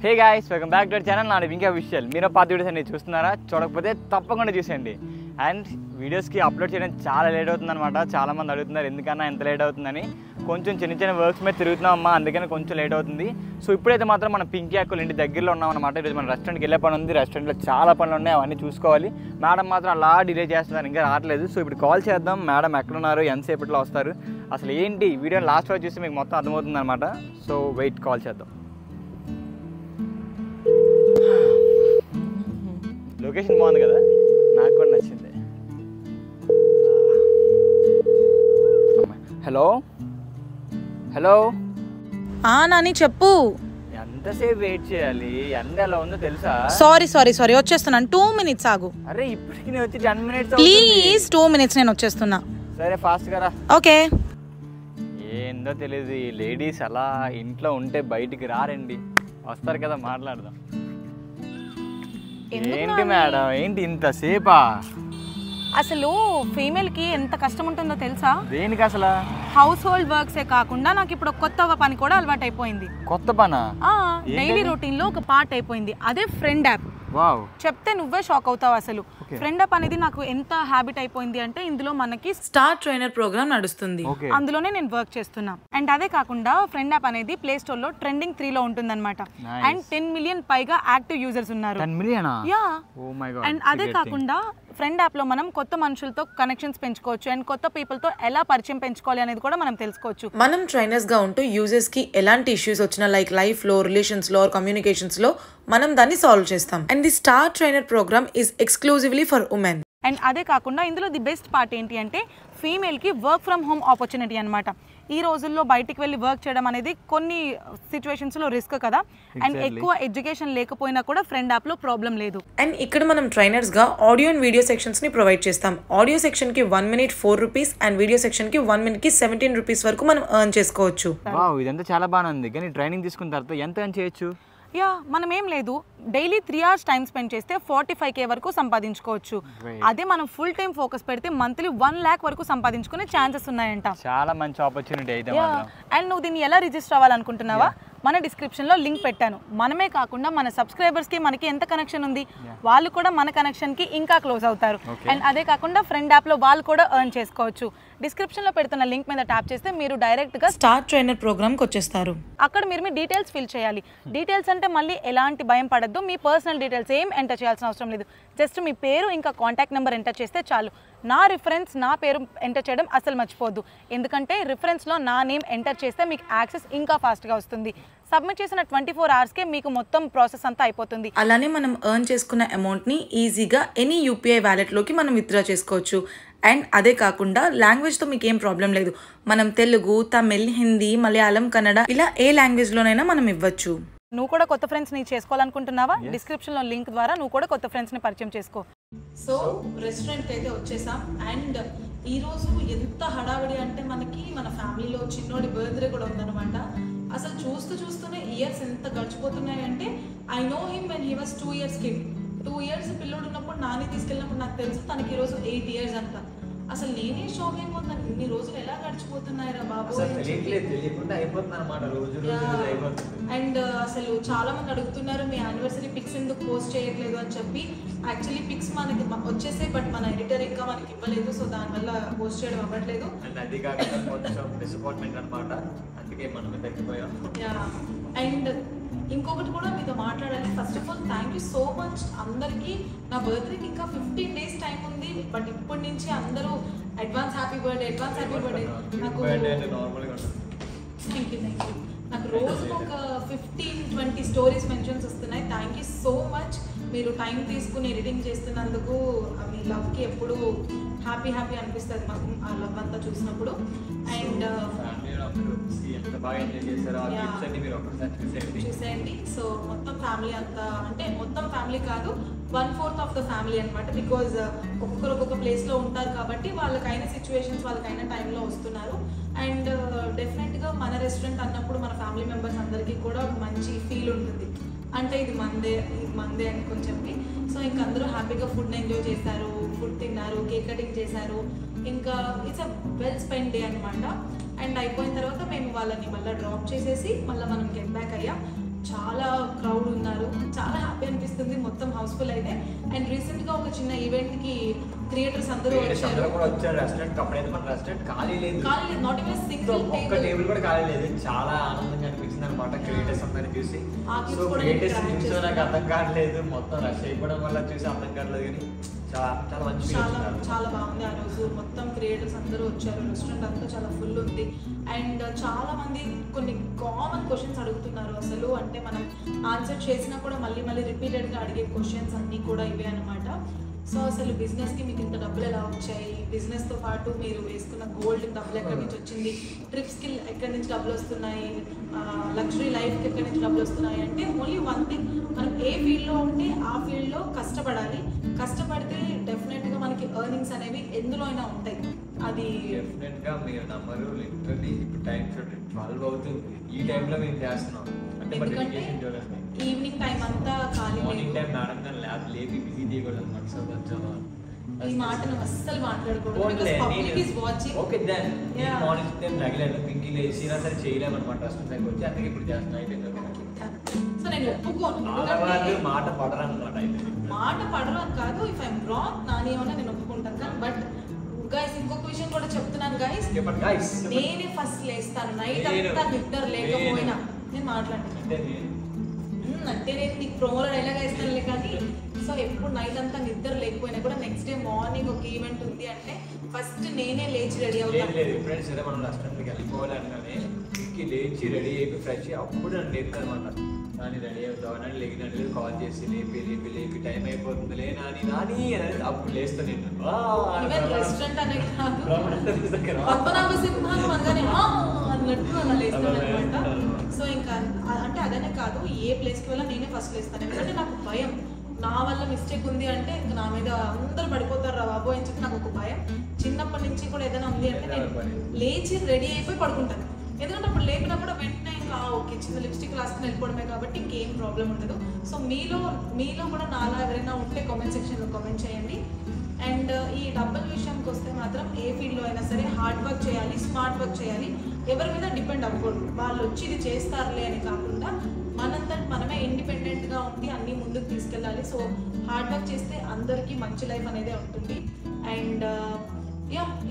Hey guys, welcome back to our channel. నాది ఇంకా విషయాలు మీరు పాత వీడియోస్ అన్ని చూస్తున్నారా? చూడకపోతే తప్పకుండా చూసేయండి. అండ్ వీడియోస్కి అప్లోడ్ చేయడం చాలా లేట్ అవుతుందన్నమాట. చాలామంది అడుగుతున్నారు ఎందుకన్నా ఎంత లేట్ అవుతుందని. కొంచెం చిన్న చిన్న వర్క్స్ మీద తిరుగుతున్నామమ్మా, అందుకని కొంచెం లేట్ అవుతుంది. సో ఇప్పుడైతే మాత్రం మన పింకీ అక్కలు ఇంటి దగ్గరలో ఉన్నామన్నమాట. ఈరోజు మన రెస్టారెంట్కి వెళ్ళే పని ఉంది. రెస్టారెంట్లో చాలా పనులు ఉన్నాయి, అవన్నీ చూసుకోవాలి. మేడం మాత్రం అలా డిలే చేస్తున్నారు, ఇంకా రావట్లేదు. సో ఇప్పుడు కాల్ చేద్దాం. మేడం ఎక్కడున్నారు, ఎంతసేపట్లో వస్తారు, అసలు ఏంటి వీడియో లాస్ట్ వరకు చూస్తే మీకు మొత్తం అర్థమవుతుంది అనమాట. సో వెయిట్, కాల్ చేద్దాం. లొకేషన్ బాగుంది కదా, నాకు కూడా నచ్చింది. హలో హలో నాని చెప్పు. ఎంతసేపు వెయిట్ చేయాలి? ఎండ ఎలా ఉందో తెలుసా? సారీ వచ్చేస్తున్నాను. 2 minutes ఆగు. అరే ఇప్పటికి నేను వచ్చి 10 minutes ప్లీజ్ 2 minutes నేను వచ్చేస్తున్నా. సరే ఫాస్ట్ గా రా. ఓకే. ఏందో తెలియదు, ఈ లేడీస్ అలా ఇంట్లో ఉంటే బయటికి రారండి, వస్తారు కదా మాట్లాడదాం. ఏంటి మేడం, ఏంటి ఇంతసేపా? అసలు ఫీమేల్ కి ఎంత కష్టం ఉంటుందో తెలుసా? దేనికి అసలు? హౌస్ హోల్డ్ వర్క్సే కాకుండా నాకు ఇప్పుడు కొత్త పని కూడా అలవాటు అయిపోయింది. కొత్త పనా? డైలీ రొటీన్ లో ఒక పార్ట్ అయిపోయింది. అదే ఫ్రెండ్ యాప్. వావ్, చెప్తే నువ్వే షాక్ అవుతావు. అసలు ఫ్రెండ్ యాప్ అనేది నాకు ఎంత హ్యాబిట్ అయిపోయింది అంటే, ఇందులో మనకి స్టార్ ట్రైనర్ ప్రోగ్రామ్ నడుస్తుంది. అందులోనే నేను వర్క్ చేస్తున్నా. అండ్ అదే కాకుండా ఫ్రెండ్ యాప్ అనేది ప్లే స్టోర్ లో ట్రెండింగ్ 3 లో ఉంటుంది అనమాట. అండ్ 10 million పైగా యాక్టివ్ యూజర్స్ ఉన్నారు. 10 million? యా. అండ్ అదే కాకుండా ఫ్రెండ్ యాప్ లో మనం కొత్త మనుషులతో కనెక్షన్స్ పెంచుకోవచ్చు. అండ్ కొత్త పీపుల్ తో ఎలా పరిచయం పెంచుకోవాలి అనేది కూడా మనం తెలుసుకోవచ్చు. మనం ట్రైనర్స్ గా ఉంటూ యూజర్స్ కి ఎలాంటి ఇష్యూస్ వచ్చినా, లైక్ లైఫ్ లో, రిలేషన్స్ లో, కమ్యూనికేషన్స్ లో మనం దాన్ని సాల్వ్ చేస్తాం. And the star trainer program is exclusively for women. And అదే కాకుండా ఇందులో ది బెస్ట్ పార్ట్ ఏంటి అంటే, ఫీమేల్ కి వర్క్ ఫ్రమ్ హోమ్ ఆపర్చునిటీ అనమాట. ఈ రోజుల్లో బయటికి వెళ్ళి వర్క్ చేయడం అనేది కొన్ని సిచ్యువేషన్స్ లో రిస్క్ కదా. అండ్ ఎక్కువ ఎడ్యుకేషన్ లేకపోయినా కూడా ఫ్రెండ్ యాప్ లో ప్రాబ్లం లేదు. అండ్ ఇక్కడ మనం ట్రైనర్స్ గా ఆడియో అండ్ వీడియో సెక్షన్స్ ని ప్రొవైడ్ చేస్తాం. ఆడియో సెక్షన్ కి 1 minute 4 rupees and video section కి 1 minute కి 17 rupees వరకు మనం ఎర్న్ చేసుకోవచ్చు. వావ్, ఇదంతా చాలా బాగా ఉంది. కానీ ట్రైనింగ్ తీసుకున్న తర్వాత ఎంత ఎర్న్ చేయొచ్చు? యా, మనం ఏం లేదు, డైలీ 3 hours టైం స్పెండ్ చేస్తే 45K వరకు సంపాదించుకోవచ్చు. అదే మనం ఫుల్ టైం ఫోకస్ పెడితే మంత్లీ 1 lakh వరకు సంపాదించుకునే ఛాన్సెస్ ఉన్నాయంట. చాలా మంచి ఆపర్చునిటీ అయితే. అండ్ నువ్వు దీన్ని ఎలా రిజిస్టర్ అవ్వాలనుకుంటున్నావా? మన డిస్క్రిప్షన్ లో లింక్ పెట్టాను. మనమే కాకుండా మన సబ్స్క్రైబర్స్ కి మనకి ఎంత కనెక్షన్ ఉంది, వాళ్ళు కూడా మన కనెక్షన్ కి ఇంకా క్లోజ్ అవుతారు. అండ్ అదే కాకుండా ఫ్రెండ్ యాప్ లో వాళ్ళు కూడా ఎర్న్ చేసుకోవచ్చు. డిస్క్రిప్షన్ లో పెడుతున్న లింక్ మీద ట్యాప్ చేస్తే మీరు డైరెక్ట్ గా స్టార్ ట్రైనర్ ప్రోగ్రామ్ కి వచ్చేస్తారు. అక్కడ మీరు మీ డీటెయిల్స్ ఫిల్ చేయాలి. డీటెయిల్స్ అంటే మళ్ళీ ఎలాంటి భయం పడద్దు. మీ పర్సనల్ డీటెయిల్స్ ఏం ఎంటర్ చేయాల్సిన అవసరం లేదు. జస్ట్ మీ పేరు ఇంకా కాంటాక్ట్ నెంబర్ ఎంటర్ చేస్తే చాలు. నా రిఫరెన్స్, నా పేరు ఎంటర్ చేయడం అసలు మర్చిపోద్దు. ఎందుకంటే రిఫరెన్స్లో నా నేమ్ ఎంటర్ చేస్తే మీకు యాక్సెస్ ఇంకా ఫాస్ట్గా వస్తుంది. సబ్మిట్ చేసిన 24 hours మీకు మొత్తం ప్రాసెస్ అంతా అయిపోతుంది. అలానే మనం ఎర్న్ చేసుకున్న అమౌంట్ని ఈజీగా ఎనీ యూపీఐ వ్యాలెట్లోకి మనం విత్డ్రా చేసుకోవచ్చు. అండ్ అదే కాకుండా లాంగ్వేజ్తో మీకు ఏం ప్రాబ్లం లేదు. మనం తెలుగు, తమిళ్, హిందీ, మలయాళం, కన్నడ ఇలా ఏ లాంగ్వేజ్లోనైనా మనం ఇవ్వచ్చు. నువ్వు కూడా కొత్త ఫ్రెండ్స్ని చేసుకోవాలనుకుంటున్నావా? డిస్క్రిప్షన్లో లింక్ ద్వారా నువ్వు కూడా కొత్త ఫ్రెండ్స్ని పరిచయం చేసుకో. సో రెస్టారెంట్కి అయితే వచ్చేసాం. అండ్ ఈరోజు ఎంత హడావిడి అంటే, మనకి మన ఫ్యామిలీలో చిన్నోడి బర్త్డే కూడా ఉందన్నమాట. అసలు చూస్తూనే ఇయర్స్ ఎంత గడిచిపోతున్నాయి అంటే, I know him when he was 2 years kid. 2 years పిల్లోడు ఉన్నప్పుడు నాని తీసుకెళ్ళినప్పుడు నాకు తెలుసు తనకి ఈరోజు 8 years అంట. అసలు నేనే షాక్ అయిపోతున్నాను, ఇన్ని రోజులు ఎలా గడిచిపోతున్నాయిరా బాబు. అండ్ అసలు చాలా మంది అడుగుతున్నారు, మీ యానివర్సరీ పిక్స్ ఎందుకు పోస్ట్ చేయట్లేదు అని చెప్పి. యాక్చువల్లీ పిక్స్ మనకి వచ్చేసాయి, బట్ మన ఎడిటర్ ఇంకా మనకి ఇవ్వలేదు. సో దానివల్ల పోస్ట్ చేయడం అవ్వట్లేదు. అండ్ ఇంకొకటి కూడా మీతో మాట్లాడాలి. First of all thank you so much అందరికీ. నా బర్త్డేకి ఇంకా 15 days టైం ఉంది, బట్ ఇప్పటి నుంచి అందరూ అడ్వాన్స్ హ్యాపీ బర్త్డే నాకు థ్యాంక్ యూ. నాకు రోజుకు ఒక 15-20 స్టోరీస్ మెన్షన్స్ వస్తున్నాయి. Thank you so much. మీరు టైం తీసుకుని ఎడిటింగ్ చేస్తున్నందుకు మీ లవ్కి ఎప్పుడు హ్యాపీ అనిపిస్తుంది మాకు, ఆ లవ్ అంతా చూసినప్పుడు. అండ్ చూసేయండి. సో మొత్తం ఫ్యామిలీ అంతా, అంటే మొత్తం ఫ్యామిలీ కాదు, 1/4 ఆఫ్ ద ఫ్యామిలీ అనమాట. బికాజ్ ఒక్కొక్కరు ఒక్కొక్క ప్లేస్లో ఉంటారు కాబట్టి వాళ్ళకైన సిచ్యువేషన్స్ వాళ్ళకైన టైంలో వస్తున్నారు. అండ్ డెఫినెట్గా మన రెస్టారెంట్ అన్నప్పుడు మన ఫ్యామిలీ మెంబర్స్ అందరికీ కూడా ఒక మంచి ఫీల్ ఉంటుంది. అంటే ఇది మందే అనుకొని చెప్పి. సో ఇంక అందరూ హ్యాపీగా ఫుడ్ ఎంజాయ్ చేశారు, ఫుడ్ తిన్నారు, కేక్ కటింగ్ చేశారు. ఇంకా it's a well spend day అనమాట. అండ్ అయిపోయిన తర్వాత మేము వాళ్ళని మళ్ళీ డ్రాప్ చేసేసి మళ్ళీ మనం గెట్ బ్యాక్ అయ్యాం. చాలా క్రౌడ్ ఉన్నారు, చాలా హ్యాపీ అనిపిస్తుంది మొత్తం హౌస్ఫుల్ అయితే. అండ్ రీసెంట్గా ఒక చిన్న ఈవెంట్కి క్రియేటర్స్ అందరూ వచ్చారు. రెస్టారెంట్ అప్పుడైతే మన రెస్టారెంట్ ఖాళీ లేదు, నాట్ ఈవెన్ సింగిల్ ఒక్క టేబుల్ కూడా ఖాళీ లేదు. చాలా ఆనందంగా అనిపించింది అనమాట క్రియేటర్స్ అందరిని చూసి. సో క్రియేటర్స్ చూసి నాకు అర్థం కావట్లేదు, మొత్తం రష్ అయిపోవడం వల్ల చూసి అర్థం కావట్లేదు, కానీ చాలా మంచి చాలా బాగుంది. ఆ రోజు మొత్తం క్రియేటర్స్ అందరూ వచ్చారు, రెస్టారెంట్ అంతా చాలా ఫుల్ ఉంది. అండ్ చాలా మంది కొన్ని కామన్ క్వశ్చన్స్ అడుగుతున్నారు అసలు, అంటే మనం ఆన్సర్ చేసినా కూడా మళ్ళీ మళ్ళీ రిపీటెడ్గా అడిగే క్వశ్చన్స్ అన్నీ కూడా ఇవే అనమాట. సో అసలు బిజినెస్కి మీకు ఇంత డబ్బులు ఎలా వచ్చాయి, బిజినెస్తో పాటు మీరు వేసుకున్న గోల్డ్ డబ్బులు ఎక్కడి నుంచి వచ్చింది, ట్రిప్స్కి ఎక్కడి నుంచి డబ్బులు వస్తున్నాయి, లగ్జరీ లైఫ్కి ఎక్కడి నుంచి డబ్బులు వస్తున్నాయి అంటే ఓన్లీ వన్ థింగ్, మనం ఏ ఫీల్డ్లో ఉంటే ఆ ఫీల్డ్లో కష్టపడాలి. కష్టపడితే డెఫినెట్గా మనకి ఎర్నింగ్స్ అనేవి ఎందులో అయినా ఉంటాయి. అది డెఫినెట్గా మీరు నమ్మరు, లిటరల్లీ ఇప్పుడు టైం చూడండి 12 అవుతుంది, ఈ టైంలో మేము చేస్తున్నాం అంటే ఈవినింగ్ టైం అంతా ఖాళీ. మార్నింగ్ టైం మేడం గారు ల్యాబ్ లేపి బిజీ చేయకూడదు అనమాట. సో కొంచెం ఈ మాటను అస్సలు మాట్లాడకూడదు. ఓకే దెన్ మార్నింగ్ టైం తగిలేదు, పింకి లేచినా సరే చేయలేమన్నమాట రెస్టారెంట్ దగ్గర వచ్చి, అందుకే ఇప్పుడు చేస్తున్నా. అయిపోయింది. సో నేను ఒప్పుకోను, మాట పడరు అనమాట. అయితే మాట పడరు అని కాదు, ఇఫ్ ఐఎమ్ రాంగ్ నాని ఏమన్నా నేను ఒప్పుకుంటాను. కానీ బట్ గైస్ ఇంకొక విషయం కూడా చెప్తున్నాను గైస్, నేనే ఫస్ట్ లేస్తాను నైట్ అంతా నిద్ర లేకపోయినా. నేను మాట్లాడతాను అంటే నేను నీకు ప్రోమోలో డైలాగ్ వేస్తానులే కానీ. సో ఎప్పుడు నైట్ అంతా నిద్ర లేకపోయినా కూడా నెక్స్ట్ డే మార్నింగ్ ఒక ఈవెంట్ ఉంది అంటే ఫస్ట్ నేనే లేచి రెడీ అవుతాను. ఫ్రెండ్స్ సరే మనం రెస్టారెంట్కి వెళ్ళిపోవాలి అనగానే లేచి రెడీ అయిపోయి ఫ్రెష్ అప్పుడు నన్ను లేపుతాను అనమాట. నాని రెడీ అవుతావు అని లేకినట్టు కాల్ చేసి లేపి టైం అయిపోతుందిలే నాని అనేది అప్పుడు లేస్తాను నేను. రెస్టారెంట్ అనే కాదు, పద్మనాభ సింహాలు అనగానే అన్నట్టు అలా లేస్తాను అనమాట. సో ఇంకా అంటే అదనే కాదు, ఏ ప్లేస్కి వెళ్ళా నేనే ఫస్ట్ లేస్తాను. ఎందుకంటే నాకు భయం, నా వల్ల మిస్టేక్ ఉంది అంటే ఇంకా నా మీద అందరు పడిపోతారు రా బాబు అని చెప్పి నాకు ఒక భయం. చిన్నప్పటి నుంచి కూడా ఏదైనా ఉంది అంటే నేను లేచి రెడీ అయిపోయి పడుకుంటాను. ఎందుకంటే అప్పుడు లేపినా కూడా వెంటనే ఇంకా ఓకే చిన్న లిప్స్టిక్ రాసుకుని వెళ్ళిపోవడమే కాబట్టి ఇంకేం ప్రాబ్లం ఉండదు. సో మీలో కూడా నాలా ఎవరైనా ఉంటే కామెంట్ సెక్షన్లో కామెంట్ చేయండి. అండ్ ఈ డబ్బుల విషయానికి వస్తే మాత్రం ఏ ఫీల్డ్లో అయినా సరే హార్డ్ వర్క్ చేయాలి, స్మార్ట్ వర్క్ చేయాలి. ఎవరి మీద డిపెండ్ అవ్వకూడదు. వాళ్ళు వచ్చి ఇది చేస్తారులే అని కాకుండా మనంతా మనమే ఇండిపెండెంట్గా ఉండి అన్నీ ముందుకు తీసుకెళ్ళాలి. సో హార్డ్ వర్క్ చేస్తే అందరికీ మంచి లైఫ్ అనేది ఉంటుంది. అండ్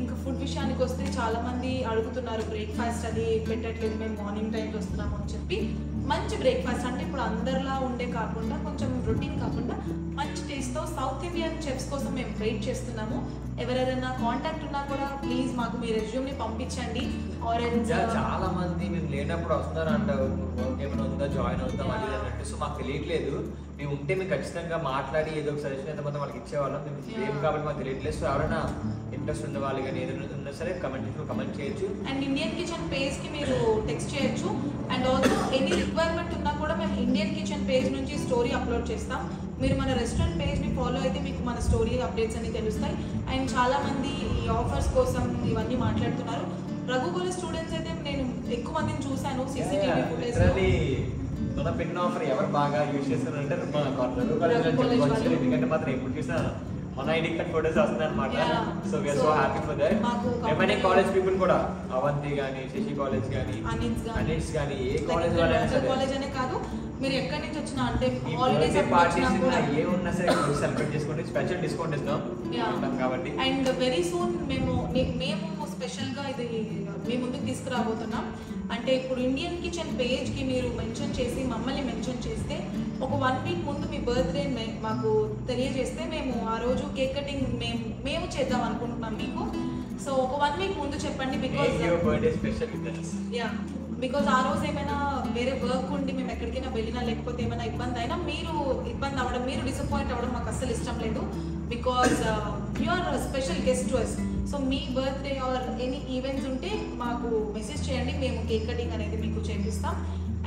ఇంకా ఫుడ్ విషయానికి వస్తే చాలామంది అడుగుతున్నారు బ్రేక్ఫాస్ట్ అది పెట్టట్లేదు, మేము మార్నింగ్ టైంలో వస్తున్నాము అని చెప్పి. మంచి బ్రేక్ఫాస్ట్ అంటే ఇప్పుడు అందరిలా ఉండే కాకుండా కొంచెం రొటీన్ కాకుండా మంచి టేస్ట్తో సౌత్ ఇండియన్ చెఫ్స్ కోసం మేము వెయిట్ చేస్తున్నాము. ఎవరైనా కాంటాక్ట్ ఉన్నా కూడా ప్లీజ్ మాకు మీ రెజ్యూమ్ని పంపించండి. చాలా మంది మేము లేనప్పుడు వస్తున్నారు అంటారు, వర్క్ ఏమైనా ఉందా జాయిన్ అవుతాం అది అన్నట్టు. సో మాకు తెలియట్లేదు, మేము ఉంటే మేము ఖచ్చితంగా మాట్లాడి ఏదో ఒక సజెషన్ అయితే మొత్తం వాళ్ళకి ఇచ్చేవాళ్ళం. మేము లేము కాబట్టి మాకు తెలియట్లేదు. సో ఎవరైనా ఇంట్రెస్ట్ ఉన్న వాళ్ళు కానీ ఏదైనా ఉన్నా సరే కమెంట్ చేయొచ్చు. అండ్ ఇండియన్ కిచెన్ పేజ్కి మీరు టెక్స్ట్ చేయొచ్చు. అండ్ ఆల్సో ఎనీ రిక్వైర్మెంట్ ఉన్నా కూడా మేము ఇండియన్ కిచెన్ పేజ్ నుంచి స్టోరీ అప్లోడ్ చేస్తాం. మీరు మన రెస్టారెంట్ పేజ్ని ఫాలో అయితే మీకు మన స్టోరీ అప్డేట్స్ అన్ని తెలుస్తాయి. అండ్ చాలామంది ఈ ఆఫర్స్ కోసం ఇవన్నీ మాట్లాడుతున్నారు. రఘు కాలేజ్ స్టూడెంట్స్ అయితే నేను ఎక్కువ మందిని చూశాను సీసీటీవీ ఫుటేజ్. మన పెట్టిన ఆఫర్ ఎవరు బాగా యూజ్ చేస్తారంటే రఘు కాలేజ్, ఎందుకంటే మాత్రం ఎప్పుడు చూసినా మన ఐడి కార్డ్ ఫోటోస్ వస్తున్నాయి అనమాట. So we are so happy for that. ఏమైనా కాలేజ్ పీపుల్ కూడా అవంతి కానీ శశి కాలేజ్ కానీ అనిట్స్ కానీ ఏ కాలేజ్ అనే కాదు, మీరు ఎక్కడి నుంచి వచ్చినా అంటే ఏమున్నా సరే సెలబ్రేట్ చేసుకోండి, స్పెషల్ డిస్కౌంట్ ఇస్తాం కాబట్టి. అండ్ వెరీ సూన్ మేము స్పెషల్గా ఇది మీ ముందుకు తీసుకురాబోతున్నాం. అంటే ఇప్పుడు ఇండియన్ కిచెన్ పేజ్కి మీరు మెన్షన్ చేసి మమ్మల్ని మెన్షన్ చేస్తే ఒక 1 వీక్ ముందు మీ బర్త్డే మాకు తెలియజేస్తే మేము ఆ రోజు కేక్ కటింగ్ మేము చేద్దాం అనుకుంటున్నాం మీకు. సో ఒక 1 వీక్ ముందు చెప్పండి, బికాజ్ ఆ రోజు ఏమైనా వేరే వర్క్ ఉండి మేము ఎక్కడికైనా వెళ్ళినా లేకపోతే ఏమైనా ఇబ్బంది అయినా మీరు ఇబ్బంది అవ్వడం, మీరు డిసప్పాయింట్ అవ్వడం మాకు అస్సలు ఇష్టం లేదు. Because you are special guest to us. So మీ బర్త్డే ఆర్ ఎనీ ఈవెంట్స్ ఉంటే మాకు మెసేజ్ చేయండి, మేము కేక్ కటింగ్ అనేది మీకు చేపిస్తాం.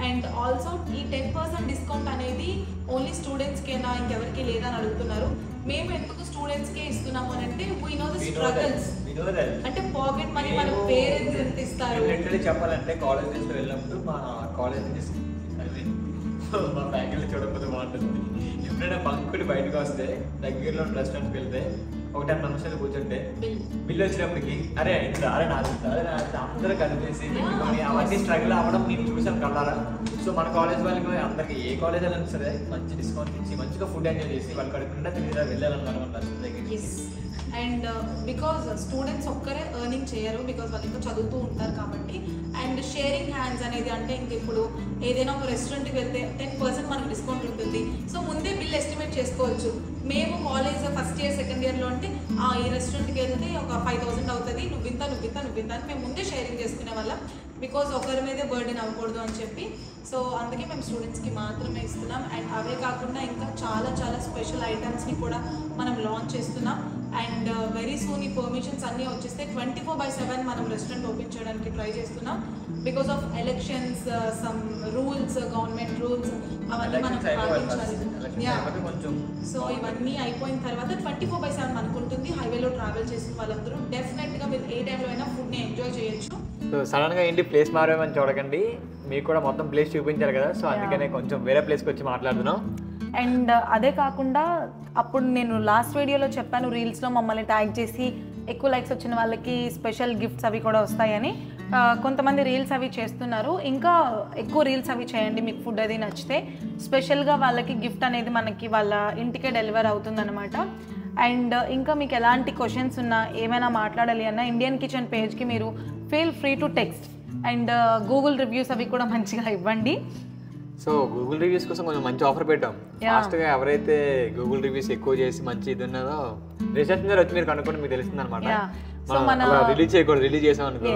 అండ్ ఆల్సో ఈ 10% డిస్కౌంట్ అనేది ఓన్లీ స్టూడెంట్స్కేనా ఇంకెవరికి లేదా అని అడుగుతున్నారు. మేము ఎందుకు స్టూడెంట్స్కే ఇస్తున్నాము అని అంటే వీ నో ద స్ట్రగల్స్. అంటే పాకెట్ మనీ మన పేరెంట్స్ ఎంత ఇస్తారు. చెప్పాలంటే కాలేజ్ నుంచి వెళ్ళినప్పుడు మా కాలేజ్ మా ఫ్యాకల్టీ చూడకపోతే బాగుంటుంది. ఎప్పుడైనా బంకుని బయటకు వస్తే దగ్గరలో రెస్టారెంట్కి వెళ్తే ఒక 10 నిమిషాలు కూర్చుంటే బిల్లు వచ్చినప్పటికి అరే అరే నాది అందరూ కలిపేసి పెట్టుకొని అవన్నీ స్ట్రగుల్ అవ్వడం నేను చూసాను కలరా. సో మన కాలేజ్ వాళ్ళకి అందరికి ఏ కాలేజ్ అయినా సరే మంచి డిస్కౌంట్ ఇచ్చి మంచిగా ఫుడ్ ఎంజాయ్ చేసి వాళ్ళు కడుపుకుండా తిరిగి వెళ్ళాలనుకుంటున్నారు. అండ్ బికాజ్ స్టూడెంట్స్ ఒక్కరే ఎర్నింగ్ చేయరు, బికాజ్ వాళ్ళు ఇంకా చదువుతూ ఉంటారు కాబట్టి. అండ్ షేరింగ్ హ్యాండ్స్ అనేది అంటే ఇంక ఇప్పుడు ఏదైనా ఒక రెస్టారెంట్కి వెళ్తే 10% మనకు డిస్కౌంట్ ఉంటుంది. సో ముందే బిల్ ఎస్టిమేట్ చేసుకోవచ్చు. మేము కాలేజ్ ఫస్ట్ ఇయర్ సెకండ్ ఇయర్లో అంటే ఈ రెస్టారెంట్కి వెళ్తే ఒక 5,000 అవుతుంది, నువ్వింత అని మేము ముందే షేరింగ్ చేసుకునే వాళ్ళం, బికాజ్ ఒకరి మీదే బర్డెన్ అవ్వకూడదు అని చెప్పి. సో అందుకే మేము స్టూడెంట్స్కి మాత్రమే ఇస్తున్నాం. అండ్ అవే కాకుండా ఇంకా చాలా స్పెషల్ ఐటమ్స్ని కూడా మనం లాంచ్ చేస్తున్నాం. అండ్ వెరీ సూన్ ఈ పర్మిషన్స్ అన్నీ వచ్చేస్తే 24/7 మనం రెస్టారెంట్ ఓపెన్ చేయడానికి ట్రై చేస్తున్నాం. Because of elections, some rules, government rules అవన్నీ మనం పాటించాలి. సో ఇవన్నీ అయిపోయిన తర్వాత 24/7 మనకు ఉంటుంది. హైవేలో ట్రావెల్ చేసిన వాళ్ళందరూ డెఫినెట్గా మీరు ఏ టైంలో అయినా ఫుడ్ని ఎంజాయ్ చేయొచ్చు. సో సడన్గా ఏంటి ప్లేస్ మారేమని చూడకండి, మీకు కూడా మొత్తం ప్లేస్ చూపించారు కదా, సో అందుకనే కొంచెం వేరే ప్లేస్కి వచ్చి మాట్లాడుతున్నాం. అండ్ అదే కాకుండా అప్పుడు నేను లాస్ట్ వీడియోలో చెప్పాను రీల్స్లో మమ్మల్ని ట్యాగ్ చేసి ఎక్కువ లైక్స్ వచ్చిన వాళ్ళకి స్పెషల్ గిఫ్ట్స్ అవి కూడా వస్తాయని. కొంతమంది రీల్స్ అవి చేస్తున్నారు. ఇంకా ఎక్కువ రీల్స్ అవి చేయండి, మీకు ఫుడ్ అది నచ్చితే స్పెషల్గా వాళ్ళకి గిఫ్ట్ అనేది మనకి వాళ్ళ ఇంటికే డెలివర్ అవుతుందన్నమాట. అండ్ ఇంకా మీకు ఎలాంటి క్వశ్చన్స్ ఉన్నా ఏమైనా మాట్లాడాలి అన్నా ఇండియన్ కిచెన్ పేజ్కి మీరు feel free to text. And Google reviews అవి కూడా మంచిగా ఇవ్వండి. సో గూగుల్ రివ్యూస్ కోసం కొంచెం మంచి ఆఫర్ పెట్టాం. ఫాస్ట్గా ఎవరైతే గూగుల్ రివ్యూస్ ఎక్కువ చేసి మంచి ఇది ఉన్నదో రిసెర్చ్ మీద వచ్చి మీరు కనుక్కుంటే మీకు తెలుస్తుంది అనమాట. రిలీజ్ చేయకూడదు, రిలీజ్ చేసాం అనుకో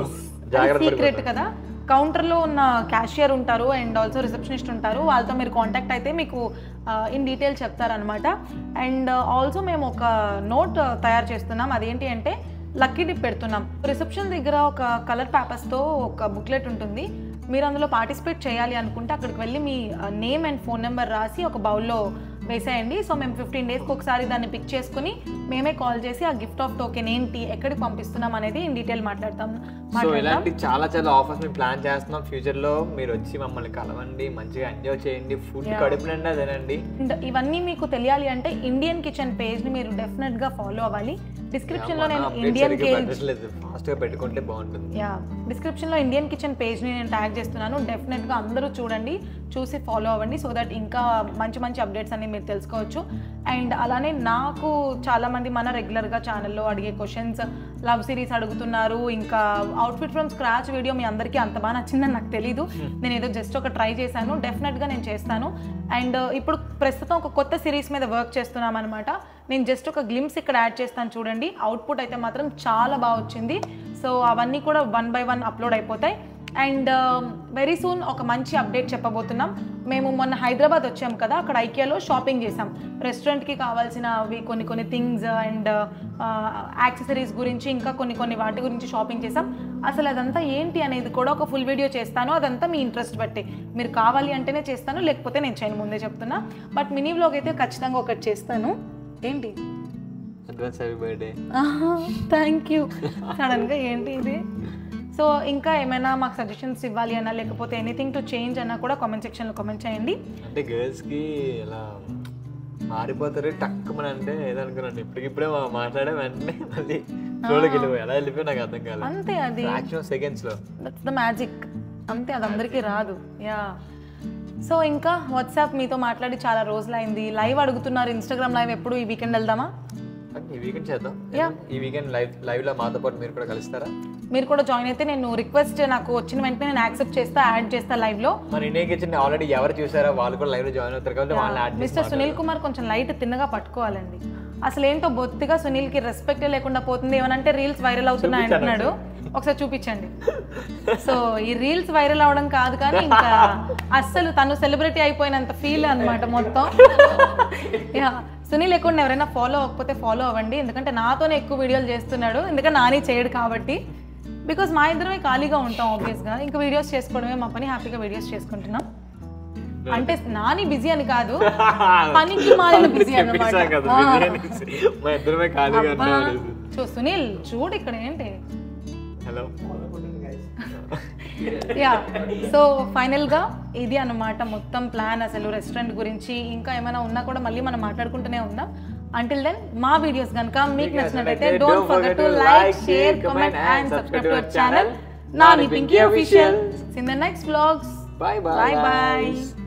జాగ్రత్త. సీక్రెట్ కదా, కౌంటర్లో ఉన్న క్యాషియర్ ఉంటారు అండ్ ఆల్సో రిసెప్షనిస్ట్ ఉంటారు, వాళ్ళతో మీరు కాంటాక్ట్ అయితే మీకు ఇన్ డీటెయిల్ చెప్తారనమాట. అండ్ ఆల్సో మేము ఒక నోట్ తయారు చేస్తున్నాం. అదేంటి అంటే లక్కీ డిప్ పెడుతున్నాం. రిసెప్షన్ దగ్గర ఒక కలర్ పేపర్స్తో ఒక బుక్లెట్ ఉంటుంది. మీరు అందులో పార్టిసిపేట్ చేయాలి అనుకుంటే అక్కడికి వెళ్ళి మీ నేమ్ అండ్ ఫోన్ నెంబర్ రాసి ఒక బౌల్లో వేసేయండి. సో మేము 15 డేస్కి ఒకసారి దాన్ని పిక్ చేసుకుని మేమే కాల్ చేసి ఆ గిఫ్ట్ ఆఫ్ టోకెన్ ఏంటి, ఎక్కడికి పంపిస్తున్నాం అనేది ఇన్ డీటెయిల్ మాట్లాడతాం. సో ఇలాంటి చాలా ఆఫర్స్ మేము ప్లాన్ చేస్తున్నాం. ఫ్యూచర్లో మీరు వచ్చి మమ్మల్ని కలవండి, మంచిగా ఎంజాయ్ చేయండి, ఫుడ్ కడుపు నిండా తినండి. అండ్ ఇవన్నీ మీకు తెలియాలి అంటే ఇండియన్ కిచెన్ పేజ్ని మీరు డెఫినెట్గా ఫాలో అవ్వాలి. డిస్క్రిప్షన్లో నేను ఇండియన్ ఫాస్ట్గా పెట్టుకుంటే బాగుంటుంది. డిస్క్రిప్షన్లో ఇండియన్ కిచెన్ పేజ్ని నేను ట్యాగ్ చేస్తున్నాను. డెఫినెట్గా అందరూ చూడండి, చూసి ఫాలో అవ్వండి, సో దట్ ఇంకా మంచి అప్డేట్స్ అన్ని మీరు తెలుసుకోవచ్చు. అండ్ అలానే నాకు చాలామంది మన రెగ్యులర్గా ఛానల్లో అడిగే క్వశ్చన్స్, లవ్ సిరీస్ అడుగుతున్నారు, ఇంకా అవుట్ఫిట్ ఫ్రమ్ స్క్రాచ్ వీడియో మీ అందరికీ అంత బాగా నచ్చిందని నాకు తెలీదు. నేను ఏదో జస్ట్ ఒక ట్రై చేశాను, డెఫినెట్గా నేను చేస్తాను. అండ్ ఇప్పుడు ప్రస్తుతం ఒక కొత్త సిరీస్ మీద వర్క్ చేస్తున్నాం అనమాట. నేను జస్ట్ ఒక గ్లిమ్స్ ఇక్కడ యాడ్ చేస్తాను చూడండి. అవుట్పుట్ అయితే మాత్రం చాలా బాగా వచ్చింది. సో అవన్నీ కూడా 1 by 1 అప్లోడ్ అయిపోతాయి. అండ్ వెరీ సూన్ ఒక మంచి అప్డేట్ చెప్పబోతున్నాం. మేము మొన్న హైదరాబాద్ వచ్చాం కదా, అక్కడ ఐకియాలో షాపింగ్ చేసాం. రెస్టారెంట్కి కావాల్సినవి కొన్ని థింగ్స్ అండ్ యాక్సెసరీస్ గురించి ఇంకా కొన్ని వాటి గురించి షాపింగ్ చేసాం. అసలు అదంతా ఏంటి అనేది కూడా ఒక ఫుల్ వీడియో చేస్తాను. అదంతా మీ ఇంట్రెస్ట్ బట్టి, మీరు కావాలి అంటేనే చేస్తాను, లేకపోతే నేను చేయను, ముందే చెప్తున్నా. బట్ మినీ వ్లాగ్ అయితే ఖచ్చితంగా ఒకటి చేస్తాను. ఏంటి advance happy birthday. Thank you. సడన్గా ఏంటి ఇది? సో ఇంకా ఏమైనా మాకు సజెషన్స్ ఇవ్వాలి అన్నా, లేకపోతే ఎనీథింగ్ టు చేంజ్ అన్నా కూడా కామెంట్ సెక్షన్లో కామెంట్ చేయండి. అంటే గర్ల్స్కి ఎలా మారిపోతారు టక్కుమని అంటే ఏదనుకున్నాను, ఇప్పటికిప్పుడే మాట్లాడే వెంటనే మళ్ళీ చూడకి వెళ్ళిపోయి ఎలా వెళ్ళిపోయి నాకు అర్థం కాలేదు. అంతే, అది సెకండ్స్లో దట్స్ ద మ్యాజిక్. అంతే, అది అందరికీ రాదు. సో ఇంకా వాట్సాప్ మీతో మాట్లాడి చాలా రోజులైంది. లైవ్ అడుగుతున్నారు, ఇన్స్టాగ్రామ్ లైవ్ ఎప్పుడు, ఈ వీకెండ్ వెళ్దామా? ఈ వీకెండ్ చేద్దాం. ఈ వీకెండ్ లైవ్లో మాతో పాటు మీరు కూడా కలుస్తారా? మీరు కూడా జాయిన్ అయితే నేను రిక్వెస్ట్ నాకు వచ్చిన వెంటనే నేను యాక్సెప్ట్ చేస్తా, యాడ్ చేస్తా లైవ్లో. మన ఇండియన్ కిచెన్ ఆల్రెడీ ఎవరు చూసారో వాళ్ళు కూడా లైవ్లో జాయిన్ అవుతారు కాబట్టి వాళ్ళని యాడ్ చేసి. మిస్టర్ సునీల్ కుమార్ కొంచెం లైట్ తిన్నగా పట్టుకోవాలండి. అసలు ఏంటో బొత్తిగా సునీల్కి రెస్పెక్టే లేకుండా పోతుంది. ఏమనంటే రీల్స్ వైరల్ అవుతున్నాయి అంటున్నాడు. ఒకసారి చూపించండి. సో ఈ రీల్స్ వైరల్ అవడం కాదు కానీ ఇంకా అస్సలు తను సెలబ్రిటీ అయిపోయినంత ఫీల్ అనమాట మొత్తం. సునీల్ ఎక్కువ ఎవరైనా ఫాలో అవ్వకపోతే ఫాలో అవ్వండి, ఎందుకంటే నాతోనే ఎక్కువ వీడియోలు చేస్తున్నాడు. ఎందుకంటే నాని చేయడు కాబట్టి. బికాజ్ మా ఇద్దరమే ఖాళీగా ఉంటాం ఆబ్వియస్గా, ఇంకా వీడియోస్ చేసుకోవడమే మా పని. హ్యాపీగా వీడియోస్ చేసుకుంటున్నాం. అంటే నాని బిజీ అని కాదు, పనికి మాలిన బిజీ అన్నమాట. సునీల్ చూడు ఇక్కడ ఏంటి. హలో. సో ఫైనల్గా ఇది అన్నమాట మొత్తం ప్లాన్. అసలు రెస్టారెంట్ గురించి ఇంకా ఏమైనా ఉన్నా కూడా మళ్ళీ మనం మాట్లాడుకుంటూనే ఉందాం. Until then, మా వీడియోస్ కనుక మీకు నచ్చినట్లయితే don't forget to like, share, comment and subscribe to our channel. Nani Pinky Official. See you in the next vlogs. Bye. Bye.